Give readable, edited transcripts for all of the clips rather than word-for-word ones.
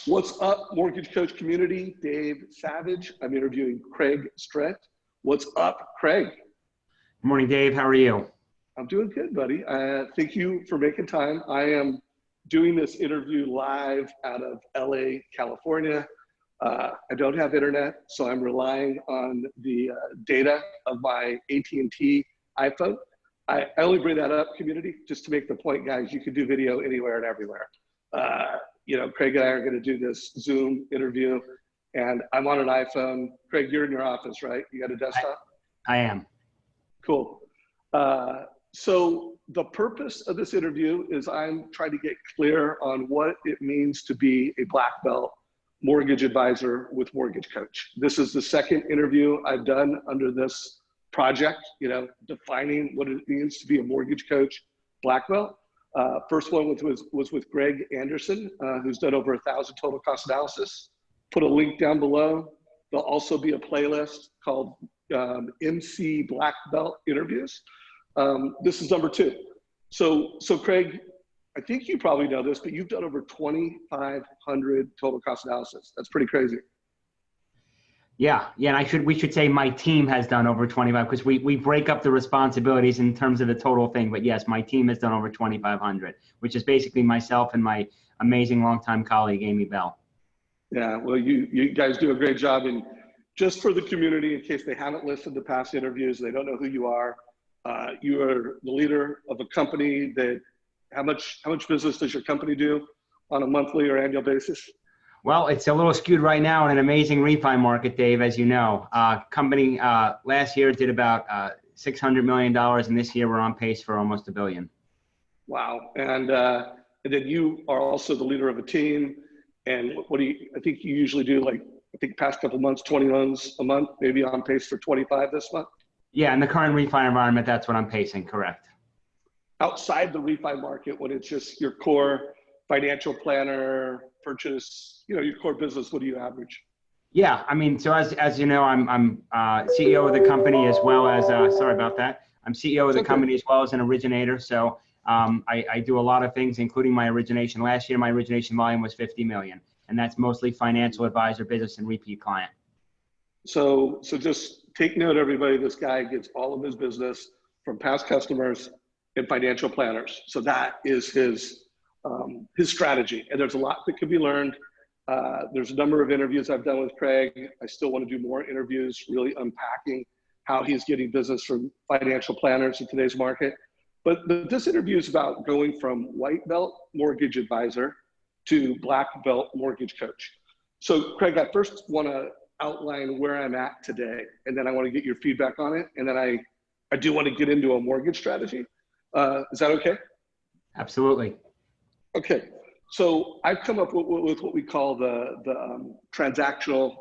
What's up, Mortgage Coach community? Dave Savage. I'm interviewing Craig Strent. What's up, Craig? Good morning, Dave. How are you? I'm doing good, buddy. Thank you for making time. I am doing this interview live out of LA, California. I don't have internet, so I'm relying on the data of my AT&T iPhone. I only bring that up, community, just to make the point, guys, you can do video anywhere and everywhere. Craig and I are going to do this Zoom interview, and I'm on an iPhone. Craig, you're in your office, right? You got a desktop? I am. Cool. So the purpose of this interview is I'm trying to get clear on what it means to be a black belt mortgage advisor with Mortgage Coach. This is the second interview I've done under this project, defining what it means to be a mortgage coach black belt. First one was with Greg Anderson, who's done over 1,000 total cost analysis. Put a link down below. There'll also be a playlist called MC Black Belt Interviews. This is number 2. So Craig, I think you probably know this, but you've done over 2,500 total cost analysis. That's pretty crazy. Yeah, and we should say my team has done over 25, because we break up the responsibilities in terms of the total thing. But yes, my team has done over 2,500, which is basically myself and my amazing longtime colleague, Amy Bell. Yeah, well, you guys do a great job. And just for the community, in case they haven't listened to past interviews, they don't know who you are the leader of a company that, how much business does your company do on a monthly or annual basis? Well, it's a little skewed right now in an amazing refi market, Dave, as you know. Company last year did about $600 million, and this year we're on pace for almost $1 billion. Wow. And then you are also the leader of a team. And I think you usually do, past couple months, 20 loans a month, maybe on pace for 25 this month? Yeah, in the current refi environment, that's what I'm pacing, correct. Outside the refi market, when it's just your core financial planner, purchase, your core business, what do you average? Yeah, I mean, so as you know, I'm CEO of the company as well as, sorry about that. I'm CEO of the company as well as an originator. So I do a lot of things, including my origination. Last year, my origination volume was 50 million, and that's mostly financial advisor business and repeat client. So just take note, everybody, this guy gets all of his business from past customers and financial planners. So that is his strategy. And there's a lot that can be learned. There's a number of interviews I've done with Craig. I still want to do more interviews, really unpacking how he's getting business from financial planners in today's market. But this interview is about going from white belt mortgage advisor to black belt mortgage coach. So Craig, I first want to outline where I'm at today, and then I want to get your feedback on it. And then I do want to get into a mortgage strategy. Is that okay? Absolutely. Okay, so I've come up with what we call the transactional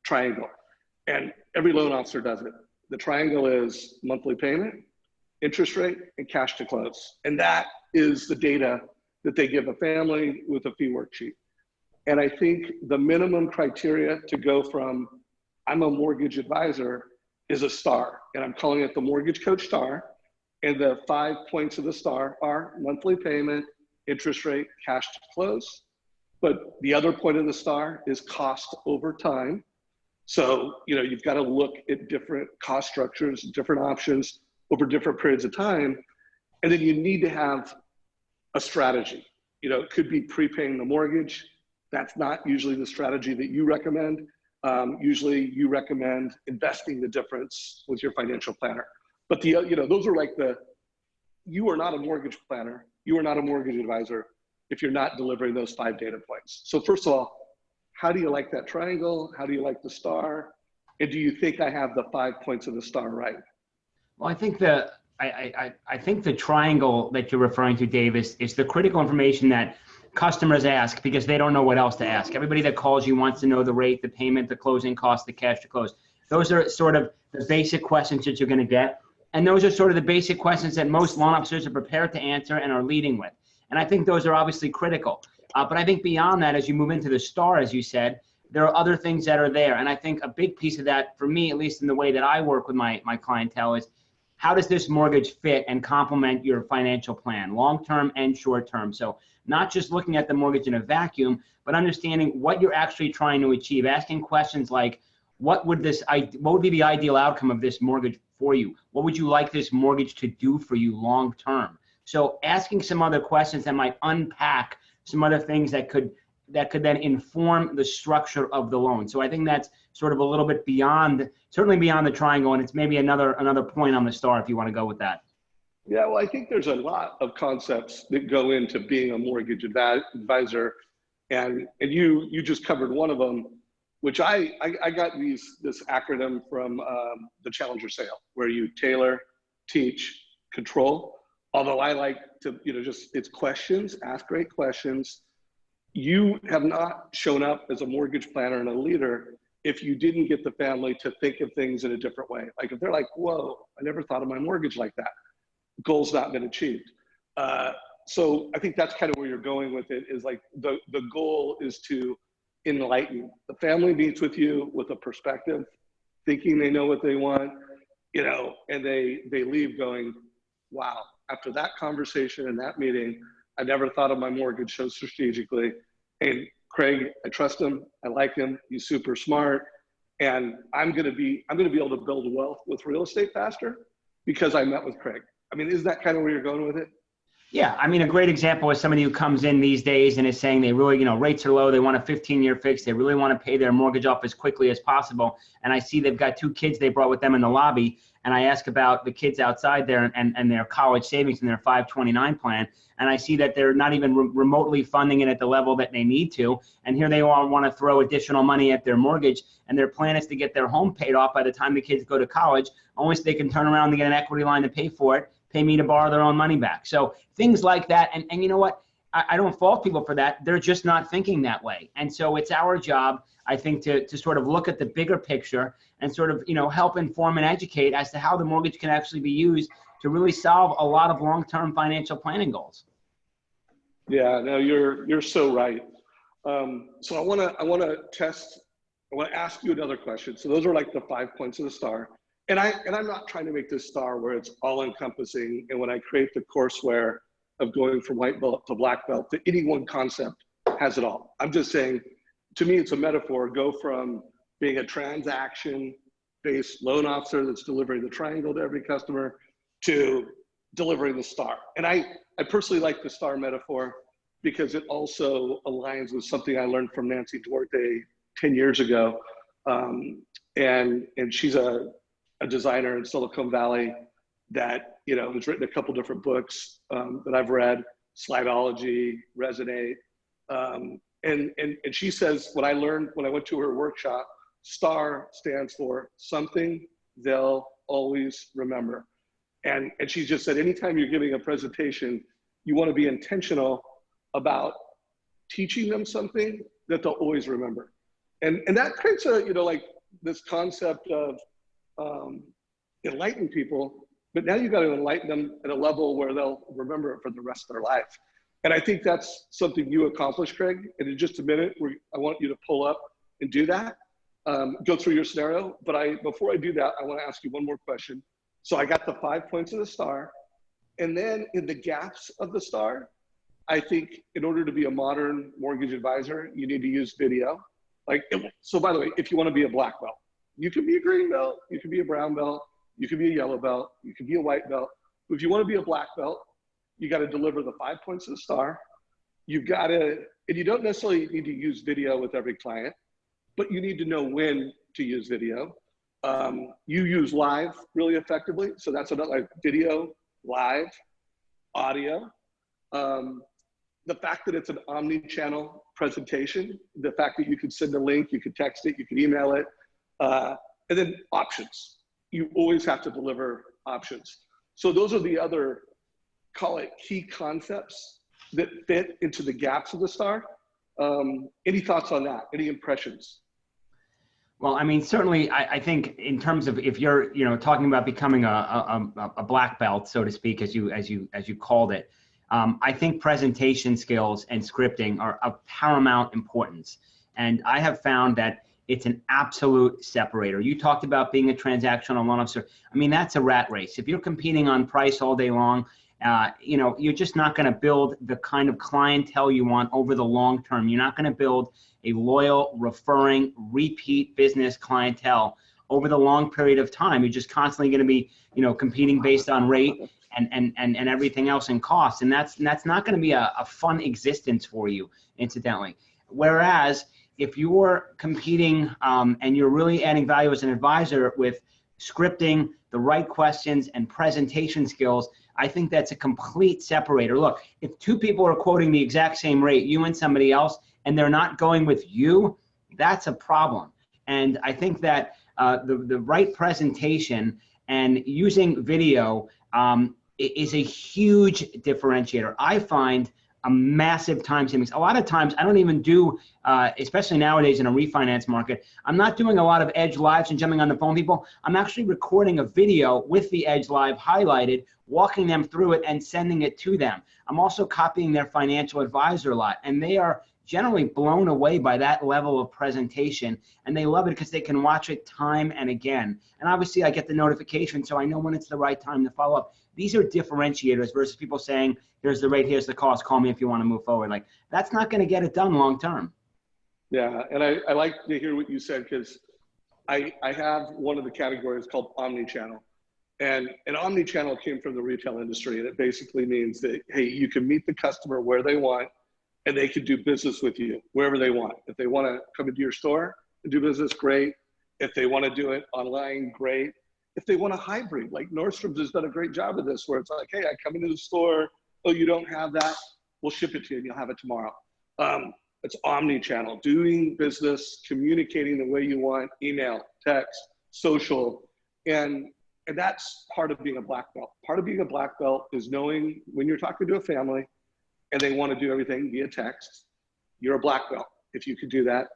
triangle, and every loan officer does it. The triangle is monthly payment, interest rate, and cash to close. And that is the data that they give a family with a fee worksheet. And I think the minimum criteria to go from I'm a mortgage advisor is a star, and I'm calling it the Mortgage Coach star. And the 5 points of the star are monthly payment, interest rate, cash to close. But the other point of the star is cost over time. So, you've got to look at different cost structures, different options over different periods of time. And then you need to have a strategy. It could be prepaying the mortgage. That's not usually the strategy that you recommend. Usually you recommend investing the difference with your financial planner. But those are you are not a mortgage planner. You are not a mortgage advisor if you're not delivering those 5 data points. So first of all, how do you like that triangle? How do you like the star? And do you think I have the 5 points of the star right? Well, I think I think the triangle that you're referring to, Dave, is the critical information that customers ask because they don't know what else to ask. Everybody that calls you wants to know the rate, the payment, the closing cost, the cash to close. Those are sort of the basic questions that you're going to get. And those are sort of the basic questions that most loan officers are prepared to answer and are leading with. And I think those are obviously critical. But I think beyond that, as you move into the star, as you said, there are other things that are there. And I think a big piece of that, for me, at least in the way that I work with my clientele, is how does this mortgage fit and complement your financial plan, long-term and short-term? So not just looking at the mortgage in a vacuum, but understanding what you're actually trying to achieve, asking questions like, what would be the ideal outcome of this mortgage for you? What would you like this mortgage to do for you long term? So asking some other questions that might unpack some other things that could then inform the structure of the loan. So I think that's sort of a little bit beyond, certainly beyond the triangle, and it's maybe another point on the star if you want to go with that. Yeah, well, I think there's a lot of concepts that go into being a mortgage advisor, and you just covered one of them, which I got this acronym from the Challenger sale, where you tailor, teach, control. Although I like to, it's questions, ask great questions. You have not shown up as a mortgage planner and a leader if you didn't get the family to think of things in a different way. Like if they're like, whoa, I never thought of my mortgage like that. Goal's not been achieved. So I think that's kind of where you're going with it, is like the goal is to enlighten. The family meets with you with a perspective, thinking they know what they want, and they leave going, wow, after that conversation and that meeting, I never thought of my mortgage so strategically. And Craig, I trust him. I like him. He's super smart. And I'm going to be able to build wealth with real estate faster because I met with Craig. I mean, is that kind of where you're going with it? Yeah, I mean, a great example is somebody who comes in these days and is saying they really, rates are low, they want a 15-year fix, they really want to pay their mortgage off as quickly as possible. And I see they've got 2 kids they brought with them in the lobby, and I ask about the kids outside there and their college savings and their 529 plan, and I see that they're not even remotely funding it at the level that they need to, and here they all want to throw additional money at their mortgage, and their plan is to get their home paid off by the time the kids go to college, only so they can turn around and get an equity line to pay for it, pay me to borrow their own money back. So things like that. And you know what? I don't fault people for that. They're just not thinking that way. And so it's our job, I think, to sort of look at the bigger picture and sort of, help inform and educate as to how the mortgage can actually be used to really solve a lot of long-term financial planning goals. Yeah, no, you're so right. So I want to ask you another question. So those are like the 5 points of the star. And I'm not trying to make this star where it's all encompassing. And when I create the courseware of going from white belt to black belt, that any one concept has it all. I'm just saying, to me, it's a metaphor. Go from being a transaction-based loan officer that's delivering the triangle to every customer to delivering the star. And I personally like the star metaphor because it also aligns with something I learned from Nancy Duarte 10 years ago. And she's a designer in Silicon Valley that has written a couple different books that I've read, Slideology, Resonate, and she says what I learned when I went to her workshop, STAR stands for something they'll always remember, and she just said anytime you're giving a presentation, you want to be intentional about teaching them something that they'll always remember, and that creates a like this concept of enlighten people, but now you've got to enlighten them at a level where they'll remember it for the rest of their life. And I think that's something you accomplished, Craig. And in just a minute, I want you to pull up and do that, go through your scenario. But before I do that, I want to ask you one more question. So I got the 5 points of the star. And then in the gaps of the star, I think in order to be a modern mortgage advisor, you need to use video. So by the way, if you want to be a black belt, you can be a green belt, you can be a brown belt, you can be a yellow belt, you can be a white belt. But if you want to be a black belt, you got to deliver the 5 points of the star. You've got to, and you don't necessarily need to use video with every client, but you need to know when to use video. You use live really effectively. So that's another, like video, live, audio. The fact that it's an omni-channel presentation, the fact that you could send a link, you could text it, you could email it, and then options. You always have to deliver options. So those are the other, call it key concepts that fit into the gaps of the star. Any thoughts on that? Any impressions? Well, I mean, certainly, I think in terms of if you're, talking about becoming a black belt, so to speak, as you called it, I think presentation skills and scripting are of paramount importance. And I have found that it's an absolute separator. You talked about being a transactional loan officer. I mean, that's a rat race. If you're competing on price all day long you know, you're just not going to build the kind of clientele you want over the long term. You're not going to build a loyal, referring, repeat business clientele over the long period of time. You're just constantly going to be, you know, competing based on rate and everything else and cost. And that's not going to be a fun existence for you, incidentally. Whereas if you're competing and you're really adding value as an advisor with scripting, the right questions, and presentation skills, I think that's a complete separator. Look, if two people are quoting the exact same rate, you and somebody else, and they're not going with you, that's a problem. And I think that the right presentation and using video is a huge differentiator. I find a massive time savings. A lot of times I don't even do, especially nowadays in a refinance market, I'm not doing a lot of Edge Lives and jumping on the phone people. I'm actually recording a video with the Edge Live highlighted, walking them through it and sending it to them. I'm also copying their financial advisor a lot, and they are generally blown away by that level of presentation, and they love it because they can watch it time and again. And obviously I get the notification, so I know when it's the right time to follow up. These are differentiators versus people saying, here's the rate, here's the cost, call me if you want to move forward. Like, that's not going to get it done long term. Yeah, and I like to hear what you said, because I have one of the categories called Omni-channel. And an Omni-channel came from the retail industry, and it basically means that, hey, you can meet the customer where they want, and they can do business with you wherever they want. If they want to come into your store and do business, great. If they want to do it online, great. If they want a hybrid, like Nordstrom's has done a great job of this, where it's like, hey, I come into the store, oh, you don't have that, we'll ship it to you and you'll have it tomorrow. It's omni-channel, doing business, communicating the way you want, email, text, social, and that's part of being a black belt. Part of being a black belt is knowing when you're talking to a family and they want to do everything via text, you're a black belt if you could do that.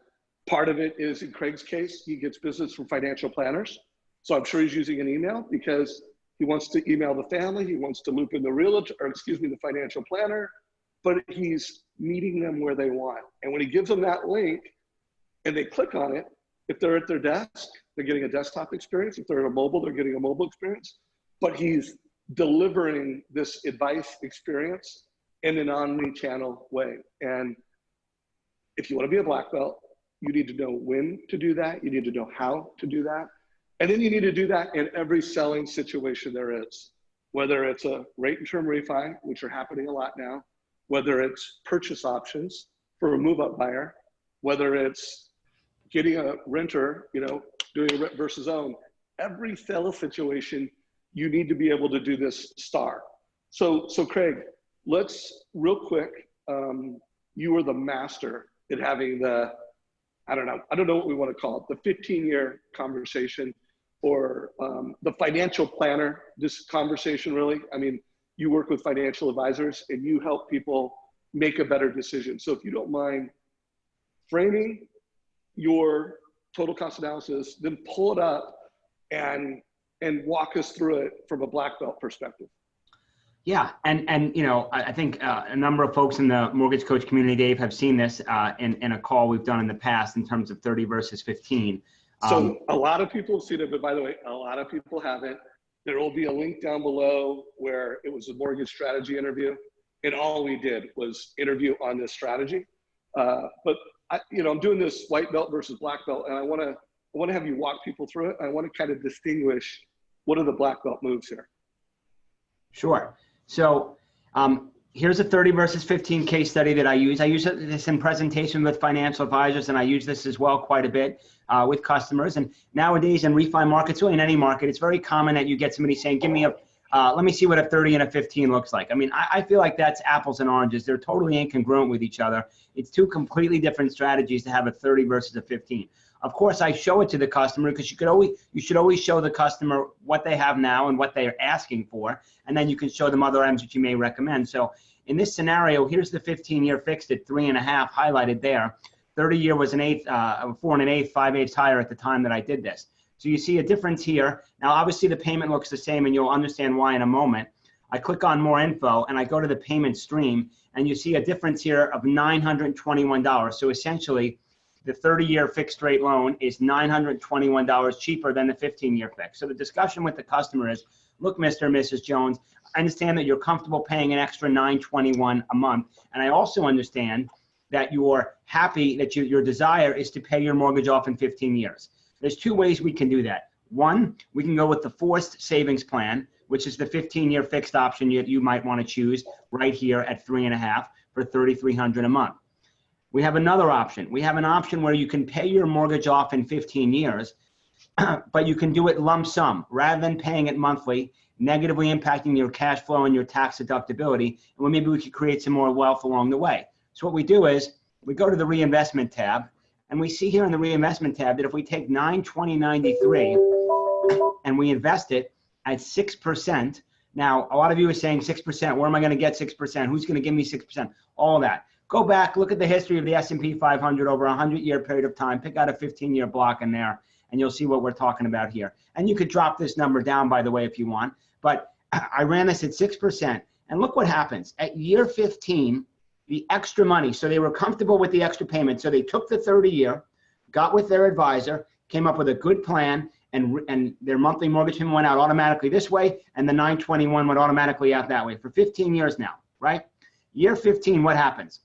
Part of it is, in Craig's case, he gets business from financial planners. So I'm sure he's using an email because he wants to email the family, he wants to loop in the realtor, or excuse me, the financial planner, but he's meeting them where they want. And when he gives them that link and they click on it, if they're at their desk, they're getting a desktop experience. If they're at a mobile, they're getting a mobile experience. But he's delivering this advice experience in an omni-channel way. And if you want to be a black belt, you need to know when to do that. You need to know how to do that. And then you need to do that in every selling situation there is, whether it's a rate and term refi, which are happening a lot now, whether it's purchase options for a move-up buyer, whether it's getting a renter, you know, doing a rent versus own. Every sales situation, you need to be able to do this star. So Craig, let's real quick, you are the master at having the, I don't know what we want to call it, the 15-year conversation, or the financial planner, this conversation really. I mean, you work with financial advisors and you help people make a better decision. So if you don't mind framing your total cost analysis, then pull it up and walk us through it from a black belt perspective. Yeah, and you know, I think a number of folks in the mortgage coach community, Dave, have seen this in a call we've done in the past in terms of 30 versus 15. So a lot of people have seen it, but by the way, a lot of people haven't. There will be a link down below where it was a mortgage strategy interview, and all we did was interview on this strategy. But you know, I'm doing this white belt versus black belt, and I want to have you walk people through it. I want to kind of distinguish what are the black belt moves here. Sure. So here's a 30 versus 15 case study that I use. I use this in presentation with financial advisors, and I use this as well quite a bit with customers. And nowadays in refi markets, really in any market, it's very common that you get somebody saying, give me a, let me see what a 30 and a 15 looks like. I mean, I feel like that's apples and oranges. They're totally incongruent with each other. It's two completely different strategies to have a 30 versus a 15. Of course, I show it to the customer because you should always show the customer what they have now and what they're asking for, and then you can show them other items that you may recommend. So in this scenario, here's the 15-year fixed at 3.5 highlighted there. 30-year was an 4 1/8, 5/8 higher at the time that I did this. So you see a difference here. Now, obviously, the payment looks the same, and you'll understand why in a moment. I click on more info, and I go to the payment stream, and you see a difference here of $921. So essentially, the 30-year fixed rate loan is $921 cheaper than the 15-year fixed. So the discussion with the customer is, look, Mr. and Mrs. Jones, I understand that you're comfortable paying an extra $921 a month. And I also understand that you're happy that your desire is to pay your mortgage off in 15 years. There's two ways we can do that. One, we can go with the forced savings plan, which is the 15-year fixed option you might want to choose right here at 3.5 for $3,300 a month. We have another option. We have an option where you can pay your mortgage off in 15 years, but you can do it lump sum rather than paying it monthly, negatively impacting your cash flow and your tax deductibility. And well, maybe we could create some more wealth along the way. So what we do is we go to the reinvestment tab, and we see here in the reinvestment tab that if we take $920.93 and we invest it at 6%, now a lot of you are saying 6%, where am I going to get 6%? Who's going to give me 6%? All that. Go back, look at the history of the S&P 500 over a 100-year period of time, pick out a 15-year block in there, and you'll see what we're talking about here. And you could drop this number down, by the way, if you want. But I ran this at 6%, and look what happens. At year 15, the extra money, so they were comfortable with the extra payment, so they took the 30-year, got with their advisor, came up with a good plan, and their monthly mortgage payment went out automatically this way, and the 921 went automatically out that way for 15 years now, right? Year 15, what happens?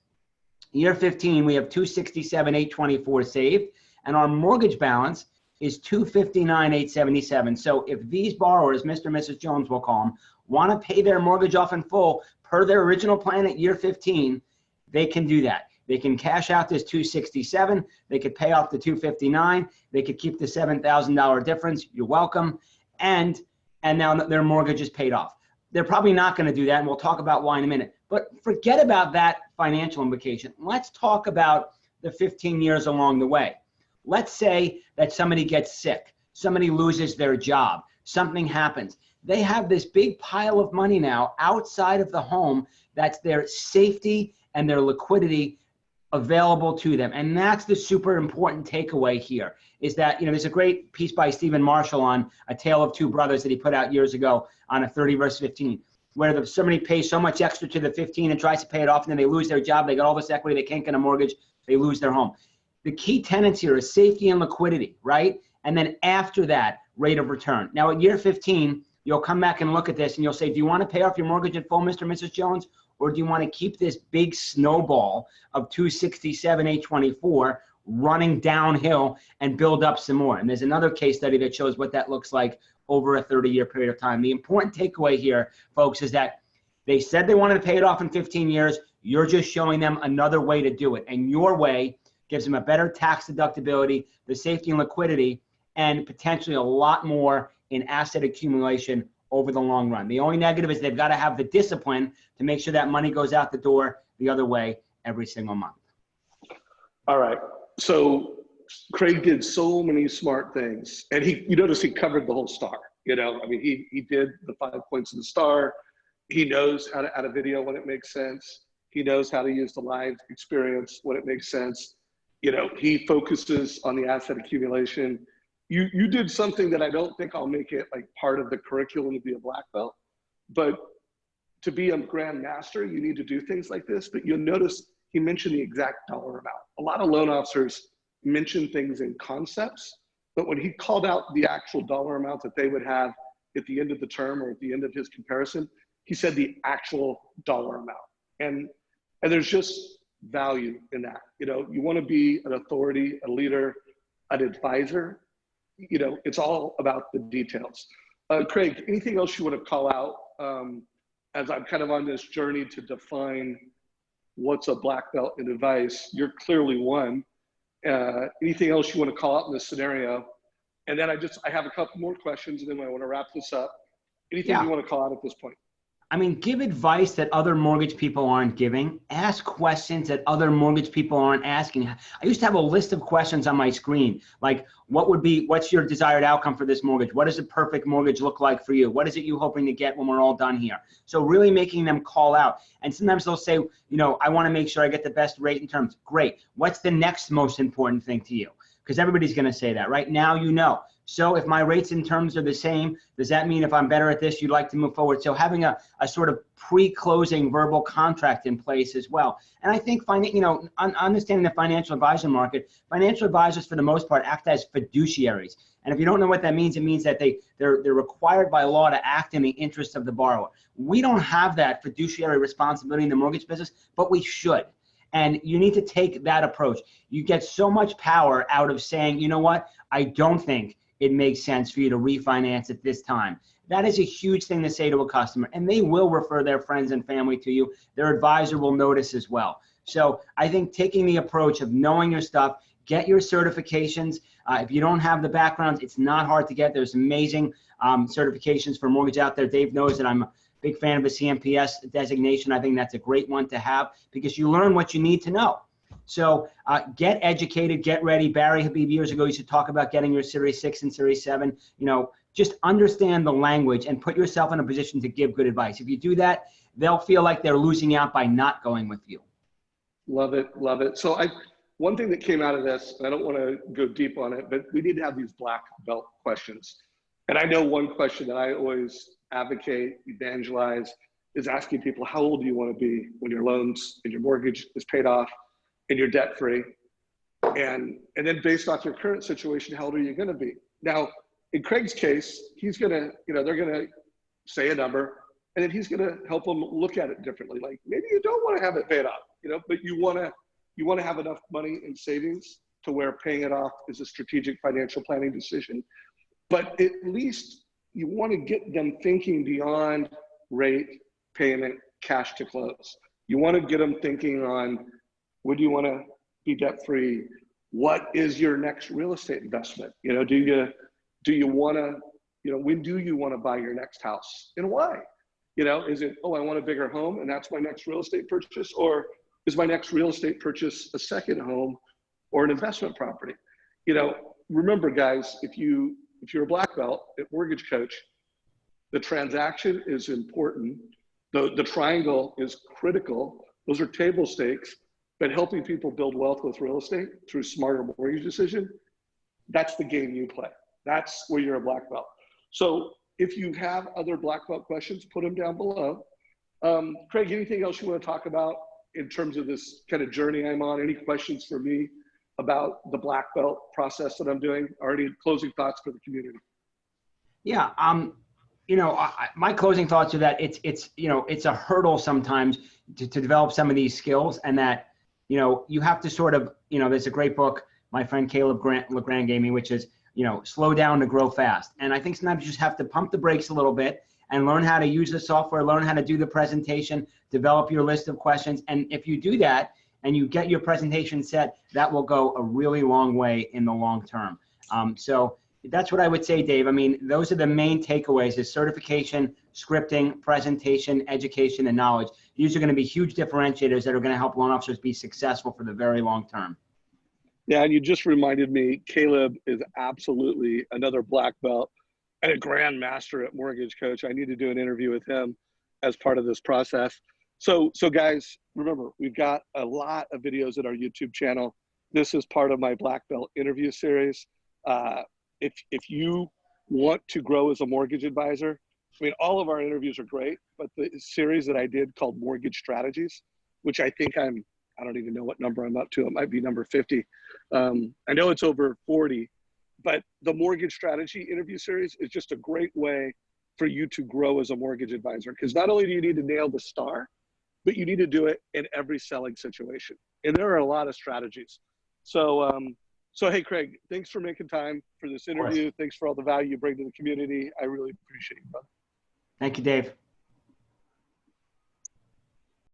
Year 15, we have $267,824 saved, and our mortgage balance is $259,877. So if these borrowers, Mr. and Mrs. Jones, we'll call them, want to pay their mortgage off in full per their original plan at year 15, they can do that. They can cash out this $267. They could pay off the $259. They could keep the $7,000 difference. You're welcome. And now their mortgage is paid off. They're probably not going to do that, and we'll talk about why in a minute. But forget about that financial implication. Let's talk about the 15 years along the way. Let's say that somebody gets sick, somebody loses their job, something happens. They have this big pile of money now outside of the home that's their safety and their liquidity available to them. And that's the super important takeaway here, is that, there's a great piece by Stephen Marshall on A Tale of Two Brothers that he put out years ago on a 30 verse 15, where somebody pays so much extra to the 15 and tries to pay it off, and then they lose their job, they got all this equity, they can't get a mortgage, they lose their home. The key tenets here is safety and liquidity, right? And then after that, rate of return. Now at year 15, you'll come back and look at this and you'll say, do you want to pay off your mortgage in full, Mr. and Mrs. Jones? Or do you want to keep this big snowball of $267,824 running downhill and build up some more? And there's another case study that shows what that looks like over a 30-year period of time. The important takeaway here, folks, is that they said they wanted to pay it off in 15 years. You're just showing them another way to do it. And your way gives them a better tax deductibility, the safety and liquidity, and potentially a lot more in asset accumulation over the long run. The only negative is they've got to have the discipline to make sure that money goes out the door the other way every single month. All right. So Craig did so many smart things, and you notice he covered the whole star. I mean, he did the 5 points of the star. He knows how to add a video when it makes sense. He knows how to use the live experience when it makes sense. He focuses on the asset accumulation. You did something that I don't think I'll make it like part of the curriculum to be a black belt, but to be a grand master, you need to do things like this. But you'll notice he mentioned the exact dollar amount. A lot of loan officers mention things in concepts, but when he called out the actual dollar amount that they would have at the end of the term or at the end of his comparison, he said the actual dollar amount. And there's just value in that. You want to be an authority, a leader, an advisor. It's all about the details. Craig, anything else you want to call out as I'm kind of on this journey to define what's a black belt in advice? You're clearly one. Anything else you want to call out in this scenario? And then I have a couple more questions, and then I want to wrap this up. Anything you want to call out at this point? I mean, give advice that other mortgage people aren't giving. Ask questions that other mortgage people aren't asking. I used to have a list of questions on my screen, like what's your desired outcome for this mortgage? What does a perfect mortgage look like for you? What is it you hoping to get when we're all done here? So really making them call out. And sometimes they'll say, I want to make sure I get the best rate and terms. Great. What's the next most important thing to you? because everybody's going to say that. Right now, you know. So if my rates and terms are the same, does that mean if I'm better at this, you'd like to move forward? So having a sort of pre-closing verbal contract in place as well. And I think, understanding the financial advisor market, financial advisors for the most part act as fiduciaries. And if you don't know what that means, it means that they're required by law to act in the interest of the borrower. We don't have that fiduciary responsibility in the mortgage business, but we should. And you need to take that approach. You get so much power out of saying, you know what, I don't think it makes sense for you to refinance at this time. That is a huge thing to say to a customer, and they will refer their friends and family to you. Their advisor will notice as well. So I think taking the approach of knowing your stuff, get your certifications. If you don't have the background, it's not hard to get. There's amazing certifications for mortgage out there. Dave knows that I'm a big fan of the CMPS designation. I think that's a great one to have because you learn what you need to know. So get educated, get ready. Barry Habib years ago used to talk about getting your Series 6 and Series 7. Just understand the language and put yourself in a position to give good advice. If you do that, they'll feel like they're losing out by not going with you. Love it, love it. So one thing that came out of this, and I don't want to go deep on it, but we need to have these black belt questions. And I know one question that I always advocate, evangelize, is asking people, how old do you want to be when your loans and your mortgage is paid off and you're debt free? And then based off your current situation, how old are you going to be? Now, in Craig's case, he's going to, they're going to say a number, and then he's going to help them look at it differently. Like, maybe you don't want to have it paid off, but you want to have enough money in savings to where paying it off is a strategic financial planning decision. But at least you want to get them thinking beyond rate, payment, cash to close. You want to get them thinking on, would you want to be debt free? What is your next real estate investment? Do you want to, when do you want to buy your next house and why? Is it, I want a bigger home and that's my next real estate purchase? Or is my next real estate purchase a second home or an investment property? Remember guys, if you're a black belt at Mortgage Coach, the transaction is important. The triangle is critical. Those are table stakes, but helping people build wealth with real estate through smarter mortgage decision, that's the game you play. That's where you're a black belt. So if you have other black belt questions, put them down below. Craig, anything else you want to talk about in terms of this kind of journey I'm on? Any questions for me about the black belt process that I'm doing? Already closing thoughts for the community. Yeah. My closing thoughts are that it's a hurdle sometimes to develop some of these skills, and that, you have to sort of, there's a great book my friend Caleb LeGrand gave me, which is, slow down to grow fast. And I think sometimes you just have to pump the brakes a little bit and learn how to use the software, learn how to do the presentation, develop your list of questions. And if you do that and you get your presentation set, that will go a really long way in the long term. So that's what I would say, Dave. I mean, those are the main takeaways: is certification, scripting, presentation, education, and knowledge. These are going to be huge differentiators that are going to help loan officers be successful for the very long term. Yeah, and you just reminded me, Caleb is absolutely another black belt and a grandmaster at Mortgage Coach. I need to do an interview with him as part of this process. So guys, remember, we've got a lot of videos at our YouTube channel. This is part of my black belt interview series. If you want to grow as a mortgage advisor, I mean, all of our interviews are great, but the series that I did called Mortgage Strategies, which I think I don't even know what number I'm up to. It might be number 50. I know it's over 40, but the Mortgage Strategy interview series is just a great way for you to grow as a mortgage advisor. Because not only do you need to nail the star, but you need to do it in every selling situation. And there are a lot of strategies. So hey, Craig, thanks for making time for this interview. Thanks for all the value you bring to the community. I really appreciate it, brother. Thank you, Dave.